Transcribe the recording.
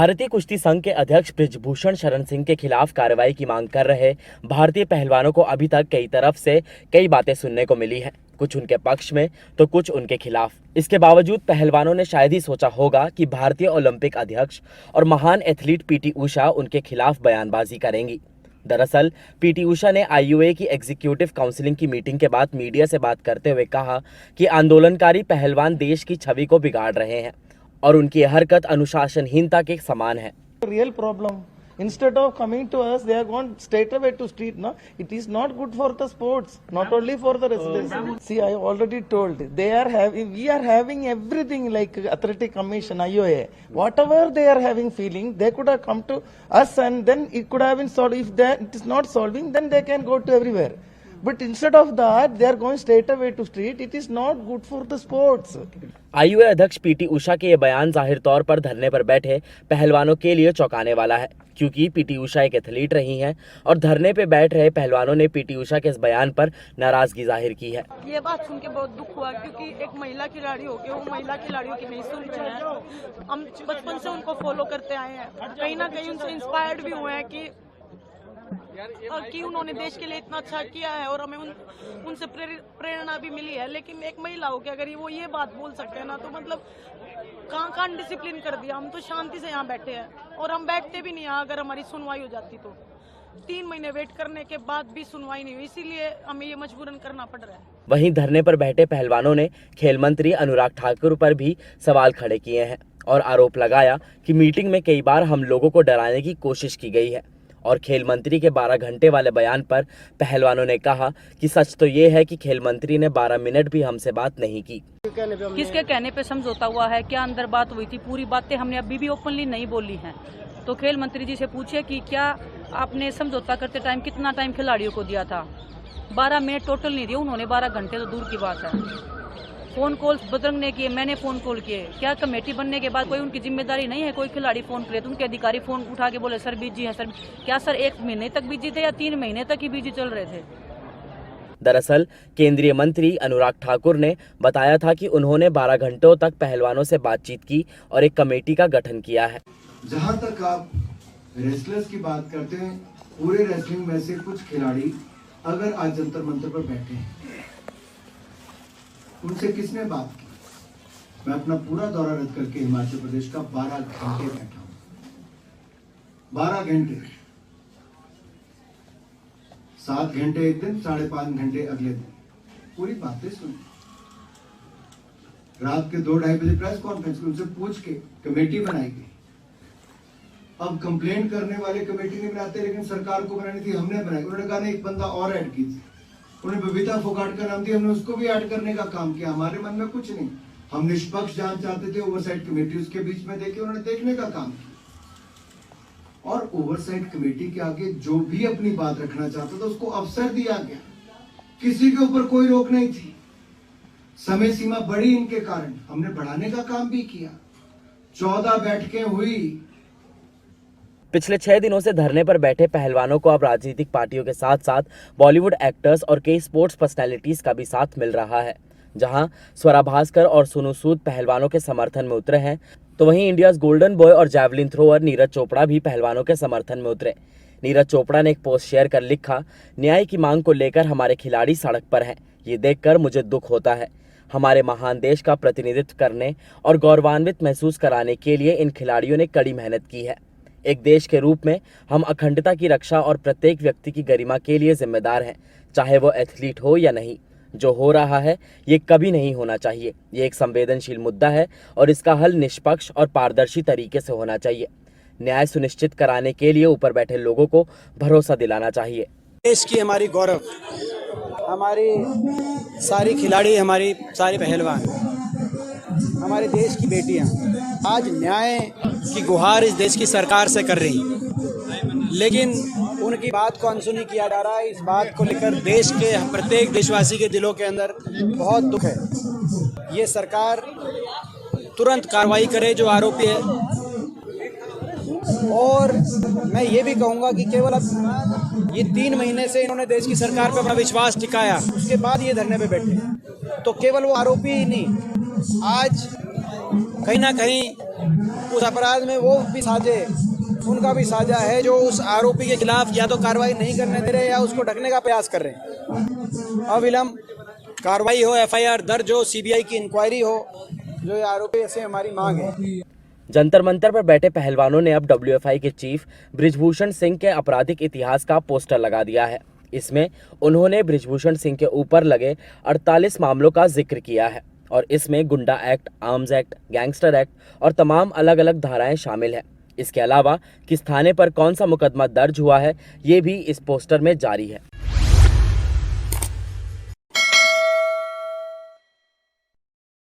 भारतीय कुश्ती संघ के अध्यक्ष बृजभूषण शरण सिंह के खिलाफ कार्रवाई की मांग कर रहे भारतीय पहलवानों को अभी तक कई तरफ से कई बातें सुनने को मिली हैं, कुछ उनके पक्ष में तो कुछ उनके खिलाफ। इसके बावजूद पहलवानों ने शायद ही सोचा होगा कि भारतीय ओलंपिक अध्यक्ष और महान एथलीट पीटी उषा उनके खिलाफ बयानबाजी करेंगी। दरअसल पीटी उषा ने आईओए की एग्जीक्यूटिव काउंसिलिंग की मीटिंग के बाद मीडिया से बात करते हुए कहा कि आंदोलनकारी पहलवान देश की छवि को बिगाड़ रहे हैं और उनकी हरकत अनुशासनहीनता के समान है। Real problem. Instead of coming to us, they are gone straight away to street. No, it is not good for the sports, not only for the residents. See, I already told we are having everything like Athletic Commission, IOA. Whatever they are having feeling, they could have come to us and then it could have been solved. If it is not solving, then they can go to everywhere. But instead of that, they are going straight away to street. It is not good for the sports. IOA अध्यक्ष PT Usha के ये बयान जाहिर तौर पर धरने पर बैठे पहलवानों के लिए चौंकाने वाला है, क्योंकि पीटी उषा एक एथलीट रही हैं और धरने पे बैठ रहे पहलवानों ने पीटी उषा के इस बयान पर नाराजगी जाहिर की है। ये बात सुन के बहुत दुख हुआ, क्योंकि एक महिला खिलाड़ी हो के वो महिला खिलाड़ियों की नहीं सुन रहे हैं। हम बचपन से उनको फॉलो करते आए हैं, कहीं ना कहीं उनसे इंस्पायर्ड भी हुए हैं कि उन्होंने देश के लिए इतना अच्छा किया है और हमें उनसे प्रेरणा भी मिली है। लेकिन एक महिला हो के अगर वो ये बात बोल सकते हैं ना, तो मतलब कहाँ डिसिप्लिन कर दिया। हम तो शांति से यहाँ बैठे हैं और हम बैठते भी नहीं यहाँ, अगर हमारी सुनवाई हो जाती तो। 3 महीने वेट करने के बाद भी सुनवाई नहीं हुई, इसीलिए हमें ये मजबूरन करना पड़ रहा है। वहीं धरने पर बैठे पहलवानों ने खेल मंत्री अनुराग ठाकुर पर भी सवाल खड़े किए हैं और आरोप लगाया कि मीटिंग में कई बार हम लोगों को डराने की कोशिश की गई है। और खेल मंत्री के 12 घंटे वाले बयान पर पहलवानों ने कहा कि सच तो ये है कि खेल मंत्री ने 12 मिनट भी हमसे बात नहीं की। किसके कहने पे समझौता हुआ है, क्या अंदर बात हुई थी, पूरी बातें हमने अभी भी ओपनली नहीं बोली हैं। तो खेल मंत्री जी से पूछिए कि क्या आपने समझौता करते टाइम कितना टाइम खिलाड़ियों को दिया था। 12 मिनट टोटल नहीं दिए उन्होंने, 12 घंटे तो दूर की बात है। फोन कॉल बजरंग ने किए, मैंने फोन कॉल किए। क्या कमेटी बनने के बाद कोई उनकी जिम्मेदारी नहीं है? कोई खिलाड़ी फोन करे तो उनके अधिकारी फोन उठा के बोले सर बिजी हैं सर। क्या सर 1 महीने तक बिजी थे या 3 महीने तक ही बिजी चल रहे थे? दरअसल केंद्रीय मंत्री अनुराग ठाकुर ने बताया था कि उन्होंने 12 घंटों तक पहलवानों से बातचीत की और एक कमेटी का गठन किया है। जहां तक आप रेसलर्स की बात करते हैं, पूरे रेसलिंग में से कुछ खिलाड़ी अगर आज जंतर मंतर पर बैठे हैं, उनसे किसने बात की? मैं अपना पूरा दौरा रद्द करके हिमाचल प्रदेश का 12 घंटे बैठा हूं। 12 घंटे, 7 घंटे एक दिन, 5.5 घंटे अगले दिन, पूरी बातें सुनी। रात के 2-2:30 बजे प्रेस कॉन्फ्रेंस उनसे पूछ के कमेटी बनाई गई। अब कंप्लेंट करने वाले कमेटी नहीं बनाते, लेकिन सरकार को बनानी थी, हमने बनाई। उन्होंने कहा एक बंदा और ऐड की थी, उन्हें बबीता फोगाट का नाम दिया, हमने उसको भी ऐड करने का काम किया। हमारे मन में कुछ नहीं, हम निष्पक्ष जांच चाहते थे। ओवरसाइट कमेटी उसके बीच में देखे, उन्होंने देखने का काम किया और ओवरसाइट कमेटी के आगे जो भी अपनी बात रखना चाहता था उसको अवसर दिया गया। किसी के ऊपर कोई रोक नहीं थी। समय सीमा बढ़ी इनके कारण, हमने बढ़ाने का काम भी किया। 14 बैठकें हुई। पिछले 6 दिनों से धरने पर बैठे पहलवानों को अब राजनीतिक पार्टियों के साथ साथ बॉलीवुड एक्टर्स और कई स्पोर्ट्स पर्सनैलिटीज का भी साथ मिल रहा है। जहां स्वरा भास्कर और सोनू सूद पहलवानों के समर्थन में उतरे हैं, तो वहीं इंडियाज गोल्डन बॉय और जैवलिन थ्रोअर नीरज चोपड़ा भी पहलवानों के समर्थन में उतरे। नीरज चोपड़ा ने एक पोस्ट शेयर कर लिखा, न्याय की मांग को लेकर हमारे खिलाड़ी सड़क पर हैं। ये देखकर मुझे दुख होता है। हमारे महान देश का प्रतिनिधित्व करने और गौरवान्वित महसूस कराने के लिए इन खिलाड़ियों ने कड़ी मेहनत की है। एक देश के रूप में हम अखंडता की रक्षा और प्रत्येक व्यक्ति की गरिमा के लिए जिम्मेदार हैं, चाहे वो एथलीट हो या नहीं। जो हो रहा है ये कभी नहीं होना चाहिए। ये एक संवेदनशील मुद्दा है और इसका हल निष्पक्ष और पारदर्शी तरीके से होना चाहिए। न्याय सुनिश्चित कराने के लिए ऊपर बैठे लोगों को भरोसा दिलाना चाहिए। देश की हमारी गौरव, हमारी सारी खिलाड़ी, हमारी सारे पहलवान, हमारे देश की बेटियां आज न्याय की गुहार इस देश की सरकार से कर रही, लेकिन उनकी बात को अनसुनी किया जा रहा है। इस बात को लेकर देश के प्रत्येक देशवासी के दिलों के अंदर बहुत दुख है। ये सरकार तुरंत कार्रवाई करे जो आरोपी है, और मैं ये भी कहूँगा कि केवल अब ये 3 महीने से इन्होंने देश की सरकार पर अपना विश्वास टिकाया, उसके बाद ये धरने पे बैठे, तो केवल वो आरोपी ही नहीं, आज कहीं ना कहीं उस अपराध में वो भी साझे, उनका भी साझा है जो उस आरोपी के खिलाफ या तो कार्रवाई नहीं करने दे रहे या उसको ढकने का प्रयास कर रहे हैं। अविलंब कार्रवाई हो, एफआईआर दर्ज हो, सीबीआई की इंक्वायरी हो, जो ये आरोपी से हमारी मांग है। जंतर मंतर पर बैठे पहलवानों ने अब डब्ल्यूएफआई के चीफ बृजभूषण सिंह के आपराधिक इतिहास का पोस्टर लगा दिया है। इसमें उन्होंने बृजभूषण सिंह के ऊपर लगे 48 मामलों का जिक्र किया है और इसमें गुंडा act, arms act, gangster act और तमाम अलग अलग धाराएं शामिल हैं। इसके अलावा किस थाने पर कौन सा मुकदमा दर्ज हुआ है, ये भी इस पोस्टर में जारी है।